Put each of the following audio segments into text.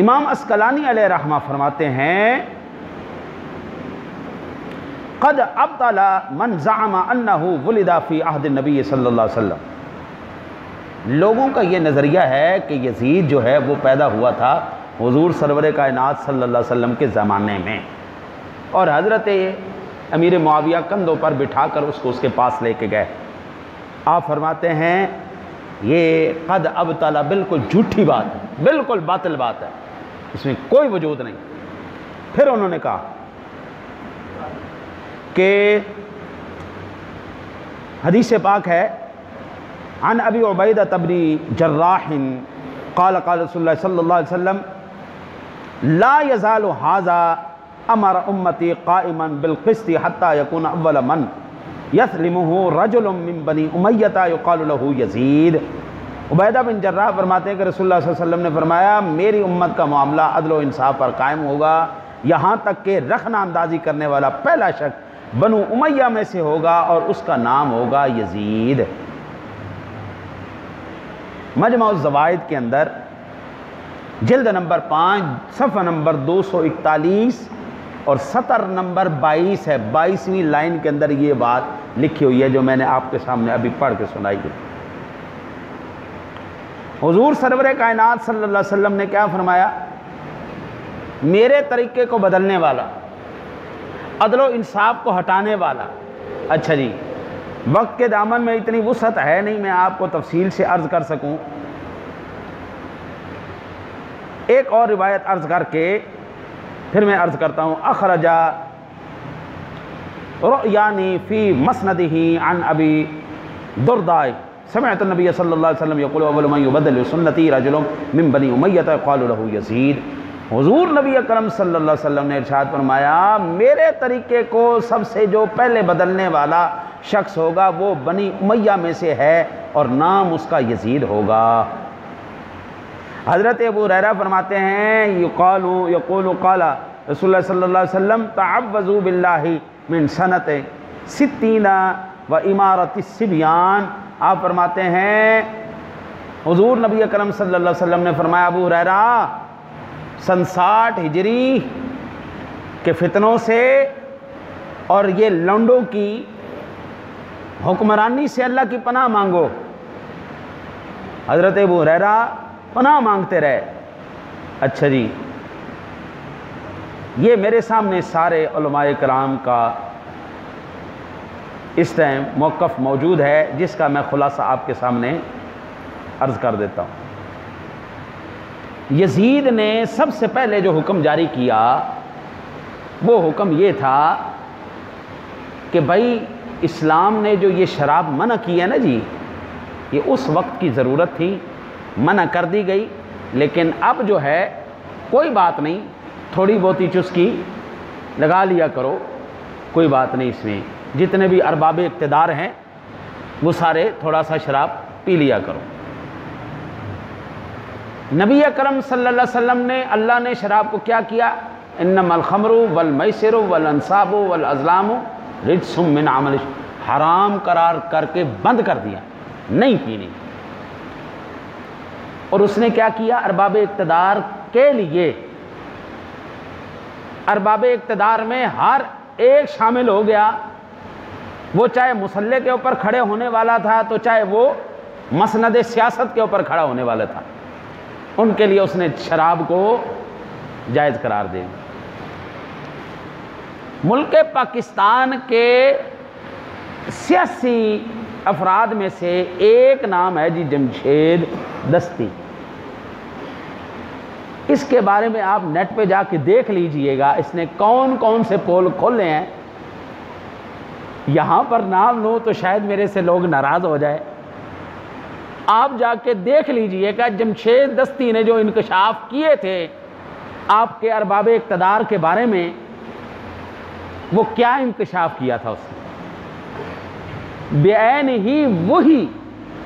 امام عسقلانی علیہ رحمہ فرماتے ہیں قد ابطل من زعم انه ولد فی عہد النبی صلی اللہ علیہ وسلم، لوگوں کا یہ نظریہ ہے کہ یزید جو ہے وہ پیدا ہوا تھا حضور سرور کائنات صلی اللہ علیہ وسلم کے زمانے میں، اور حضرت امیر معاویہ کندھوں پر بٹھا کر اس کو اس کے پاس لے کے گئے۔ آپ فرماتے ہیں یہ قد ابطل بالکل جھوٹی بات ہے، بالکل باطل بات ہے، اس میں کوئی وجود نہیں۔ پھر انہوں نے کہا کہ حدیث پاک ہے عن ابی عبیدہ بن جراح قال قال رسول اللہ صلی اللہ علیہ وسلم لا يزال هذا امر امتی قائما بالقسط حتى يكون اول من يسلمه رجل من بنی امیہ يقال له یزید۔ عبیدہ بن جراح فرماتے ہیں کہ رسول اللہ صلی اللہ علیہ وسلم نے فرمایا میری امت کا معاملہ عدل و انصاف پر قائم ہوگا یہاں تک کہ رخنہ اندازی کرنے والا پہلا شخص بنو امیہ میں سے ہوگا اور اس کا نام ہوگا یزید۔ مجمع الزوائد کے اندر جلد نمبر 5 صفحہ نمبر 241 اور سطر نمبر 22 ہے، 22ویں لائن کے اندر یہ بات لکھی ہوئی ہے جو میں نے آپ کے سامنے ابھی پڑھ کے سنائی ہے۔ حضور سرور کائنات صلی اللہ علیہ وسلم نے کیا فرمایا؟ میرے طریقے کو بدلنے والا، عدل و انصاف کو ہٹانے والا۔ اچھا جی، وقت کے دامن میں اتنی وسعت ہے نہیں میں آپ کو تفصیل سے عرض کر سکوں، ایک اور روایت عرض کر کے پھر میں عرض کرتا ہوں۔ اخرجا رؤیانی فی مسندہ عن ابی درداء سمعت النبی صلی اللہ علیہ وسلم یقول اول من یبدل سنتی رجل من بنی امیہ یقال له یزید۔ حضور نبی اکرم صلی اللہ علیہ وسلم نے ارشاد فرمایا میرے طریقے کو سب سے جو پہلے بدلنے والا شخص ہوگا وہ بنی امیہ میں سے ہے اور نام اس کا یزید ہوگا۔ حضرت ابو ہریرہ فرماتے ہیں یقول قال رسول اللہ صلی اللہ علیہ وسلم تعوذوا باللہ من سنت 60 و امارت الصبیان۔ آپ فرماتے ہیں حضور نبی اکرم صلی اللہ علیہ وسلم نے فرمایا ابو ہریرہ سن 60 ہجری کے فتنوں سے اور یہ لونڈوں کی حکمرانی سے اللہ کی پناہ مانگو۔ حضرت ابو ہریرہ پناہ مانگتے رہے۔ اچھا جی، یہ میرے سامنے سارے علماء کرام کا اس ٹائم موقف موجود ہے جس کا میں خلاصہ آپ کے سامنے عرض کر دیتا ہوں۔ یزید نے سب سے پہلے جو حکم جاری کیا وہ حکم یہ تھا کہ بھائی اسلام نے جو یہ شراب منع کی ہے نا جی، یہ اس وقت کی ضرورت تھی، منع کر دی گئی، لیکن اب جو ہے کوئی بات نہیں، تھوڑی بہت ہی چسکی لگا لیا کرو، کوئی بات نہیں، اس میں جتنے بھی ارباب اقتدار ہیں وہ سارے تھوڑا سا شراب پی لیا کرو۔ نبی اکرم صلی اللہ علیہ وسلم نے اللہ نے شراب کو کیا کیا؟ انما الخمر والمیسر والانصاب والازلام رجس من عمل، حرام قرار کر کے بند کر دیا، نہیں پینی۔ اور اس نے کیا کیا؟ ارباب اقتدار کے لیے، ارباب اقتدار میں ہر ایک شامل ہو گیا، وہ چاہے مسلح کے اوپر کھڑے ہونے والا تھا تو چاہے وہ مسند سیاست کے اوپر کھڑا ہونے والا تھا، ان کے لیے اس نے شراب کو جائز قرار دے۔ ملک پاکستان کے سیاسی افراد میں سے ایک نام ہے جی جمشید دستی۔ اس کے بارے میں آپ نیٹ پہ جا کے دیکھ لیجئے گا اس نے کون کون سے پول کھولے ہیں۔ یہاں پر نام لوں تو شاید میرے سے لوگ ناراض ہو جائے، آپ جا کے دیکھ لیجئے گا جمشید دستی نے جو انکشاف کیے تھے آپ کے ارباب اقتدار کے بارے میں، وہ کیا انکشاف کیا تھا اس نے؟ بعین ہی وہی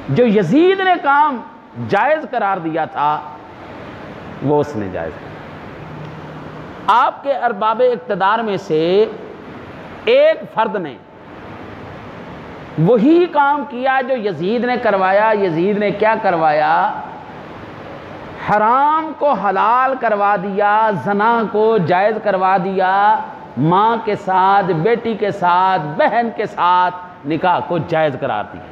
جو یزید نے کام جائز قرار دیا تھا وہ اس نے جائز کیا۔ آپ کے ارباب اقتدار میں سے ایک فرد نے وہی کام کیا جو یزید نے کروایا۔ یزید نے کیا کروایا؟ حرام کو حلال کروا دیا، زنا کو جائز کروا دیا، ماں کے ساتھ، بیٹی کے ساتھ، بہن کے ساتھ نکاح کو جائز قرار دیا۔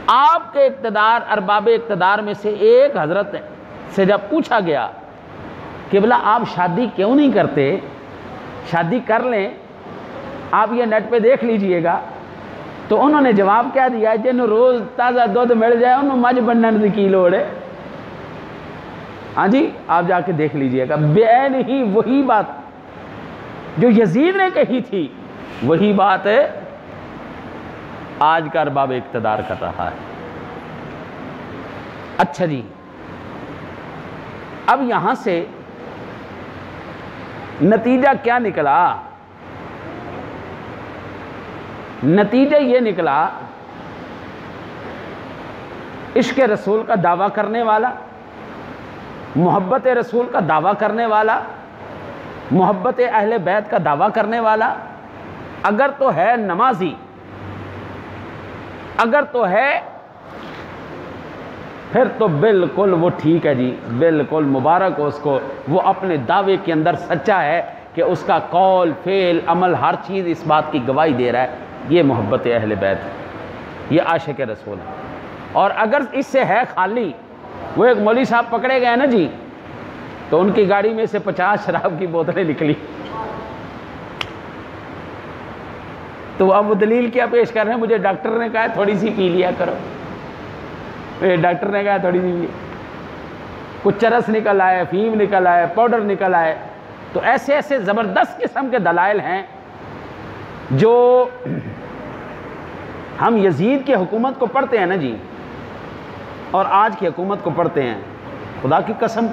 آپ کے اقتدار، ارباب اقتدار میں سے ایک حضرت سے جب پوچھا گیا کہ بلا آپ شادی کیوں نہیں کرتے، شادی کر لیں، آپ یہ نیٹ پہ دیکھ لیجئے گا، تو انہوں نے جواب کیا دیا، جن روز تازہ دودھ مل جائے انہوں مجھ بننے کی لوڑ ہے۔ ہاں جی، آپ جا کے دیکھ لیجئے گا، بین ہی وہی بات جو یزید نے کہی تھی وہی بات ہے آج کا ارباب اقتدار کر رہا ہے۔ اچھا جی، اب یہاں سے نتیجہ کیا نکلا؟ نتیجہ یہ نکلا، عشق رسول کا دعویٰ کرنے والا، محبت رسول کا دعویٰ کرنے والا، محبت اہل بیت کا دعویٰ کرنے والا، اگر تو ہے نمازی، اگر تو ہے، پھر تو بالکل وہ ٹھیک ہے جی، بالکل مبارک ہو اس کو، وہ اپنے دعوے کے اندر سچا ہے کہ اس کا قول، فعل، عمل، ہر چیز اس بات کی گواہی دے رہا ہے یہ محبت اہل بیت ہے، یہ عاشق رسول ہے۔ اور اگر اس سے ہے خالی، وہ ایک مولوی صاحب پکڑے گئے نا جی، تو ان کی گاڑی میں سے 50 شراب کی بوتلیں نکلی، تو اب وہ دلیل کیا پیش کر رہے ہیں، مجھے ڈاکٹر نے کہا تھوڑی سی پی لیا کرو، ڈاکٹر نے کہا تھوڑی سی، کچھ چرس نکل آئے، افیم نکل آئے، پاؤڈر نکل آئے۔ تو ایسے ایسے زبردست قسم کے دلائل ہیں جو ہم یزید کی حکومت کو پڑھتے ہیں نا جی، اور آج کی حکومت کو پڑھتے ہیں، خدا کی قسم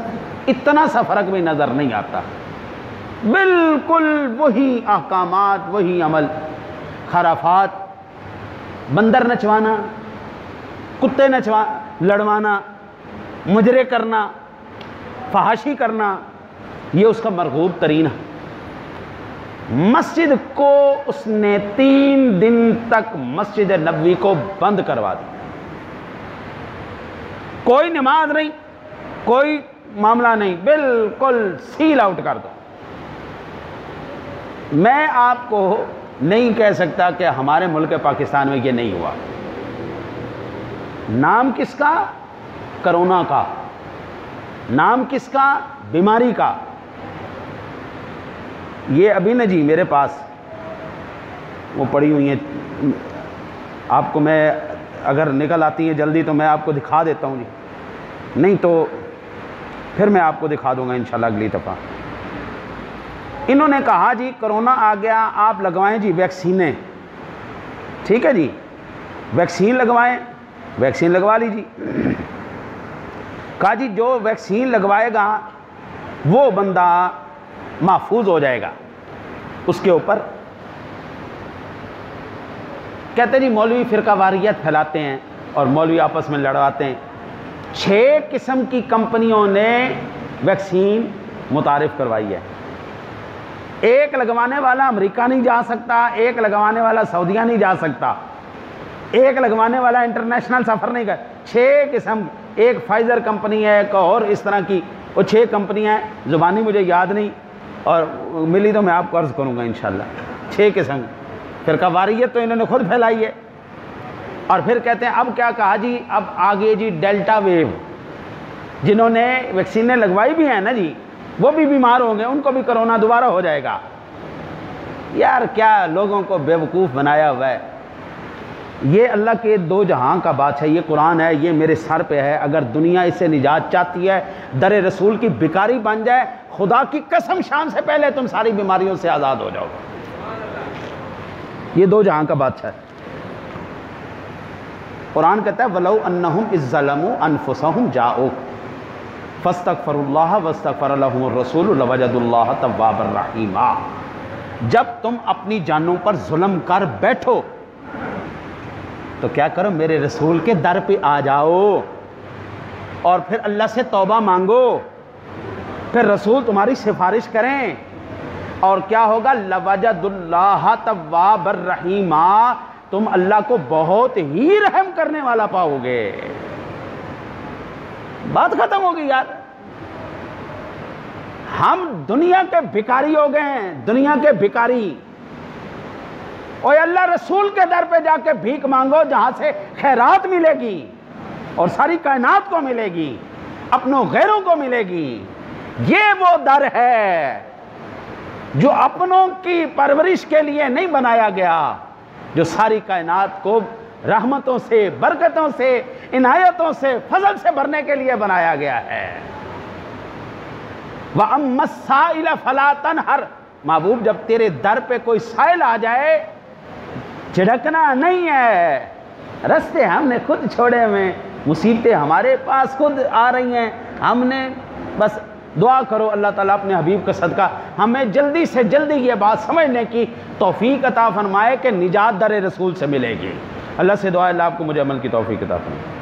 اتنا سا فرق بھی نظر نہیں آتا، بالکل وہی احکامات، وہی عمل، خرافات، بندر نچوانا، کتے لڑوانا، مجرے کرنا، فحاشی کرنا، یہ اس کا مرغوب ترین ہے۔ مسجد کو اس نے 3 دن تک مسجد نبوی کو بند کروا دیا، کوئی نماز نہیں، کوئی معاملہ نہیں، بالکل سیل آؤٹ کر دو۔ میں آپ کو نہیں کہہ سکتا کہ ہمارے ملک پاکستان میں یہ نہیں ہوا۔ نام کس کا؟ کرونا کا۔ نام کس کا؟ بیماری کا۔ یہ ابھی نا جی میرے پاس وہ پڑی ہوئی ہیں، آپ کو میں اگر نکل آتی ہیں جلدی تو میں آپ کو دکھا دیتا ہوں جی، نہیں تو پھر میں آپ کو دکھا دوں گا انشاءاللہ اگلی دفعہ۔ انہوں نے کہا جی کرونا آ گیا، آپ لگوائیں جی ویکسینیں، ٹھیک ہے جی، ویکسین لگوائیں، ویکسین لگوا لیجی۔ کہا جی جو ویکسین لگوائے گا وہ بندہ محفوظ ہو جائے گا اس کے اوپر۔ کہتے جی مولوی فرقہ واریت پھیلاتے ہیں اور مولوی آپس میں لڑواتے ہیں۔ 6 قسم کی کمپنیوں نے ویکسین متعارف کروائی ہے۔ ایک لگوانے والا امریکہ نہیں جا سکتا، ایک لگوانے والا سعودیہ نہیں جا سکتا، ایک لگوانے والا انٹرنیشنل سفر نہیں کر۔ 6 قسم، ایک فائزر کمپنی ہے، ایک اور اس طرح کی، وہ 6 کمپنیاں ہیں، زبانی مجھے یاد نہیں، اور ملی تو میں آپ کو عرض کروں گا انشاءاللہ۔ 6 قسم فرقہ واریت تو انہوں نے خود پھیلائی ہے۔ اور پھر کہتے ہیں اب کیا کہا جی، اب آگے جی ڈیلٹا ویو، جنہوں نے ویکسینیں لگوائی بھی ہیں نا جی وہ بھی بیمار ہوں گے، ان کو بھی کرونا دوبارہ ہو جائے گا۔ یار کیا لوگوں کو بیوقوف بنایا ہوا ہے۔ یہ اللہ کے 2 جہاں کا بادشاہ، یہ قرآن ہے، یہ میرے سر پہ ہے، اگر دنیا اس سے نجات چاہتی ہے، در رسول کی بھکاری بن جائے، خدا کی قسم شام سے پہلے تم ساری بیماریوں سے آزاد ہو جاؤ۔ یہ 2 جہاں کا بادشاہ ہے۔ قرآن کہتا ہے وَلَوْ أَنَّهُمْ إِذْ ظَلَمُوا أَنفُسَهُمْ جَاءُوكَ فَاسْتَغْفَرُوا اللَّهَ وَاسْتَغْفَرَ لَهُمُ الرَّسُولُ لَوَجَدُوا اللَّهَ تَوَّابًا رَحِيمًا۔ جب تم اپنی جانوں پر ظلم کر بیٹھو تو کیا کرو، میرے رسول کے در پہ آ جاؤ اور پھر اللہ سے توبہ مانگو، پھر رسول تمہاری سفارش کریں، اور کیا ہوگا، لَوَجَدُوا اللَّهَ تَوَّابًا رَحِيمًا، تم اللہ کو بہت ہی رحم کرنے والا پاؤ گے۔ بات ختم ہوگی یار. ہم دنیا کے بھکاری ہو گئے ہیں, دنیا کے بھکاری. اور اللہ رسول کے در پہ جا کے بھیک مانگو جہاں سے خیرات ملے گی اور ساری کائنات کو ملے گی, اپنوں غیروں کو ملے گی. یہ وہ در ہے جو اپنوں کی پرورش کے لیے نہیں بنایا گیا, جو ساری کائنات کو رحمتوں سے, برکتوں سے, عنایتوں سے, فضل سے بھرنے کے لیے بنایا گیا ہے. وَأَمَّا السَّائِلَ فَلَا تَنْهَرْ, محبوب جب تیرے در پہ کوئی سائل آ جائے جھڑکنا نہیں ہے. رستے ہم نے خود چھوڑے ہوئے, مصیبتیں ہمارے پاس خود آ رہی ہیں, ہم نے بس دعا کرو اللہ تعالیٰ اپنے حبیب کا صدقہ ہمیں جلدی سے جلدی یہ بات سمجھنے کی توفیق عطا فرمائے کہ نجات در رسول سے ملے گی. اللہ سے دعا ہے اللہ آپ کو مجھے عمل کی توفیق عطا فرمائے.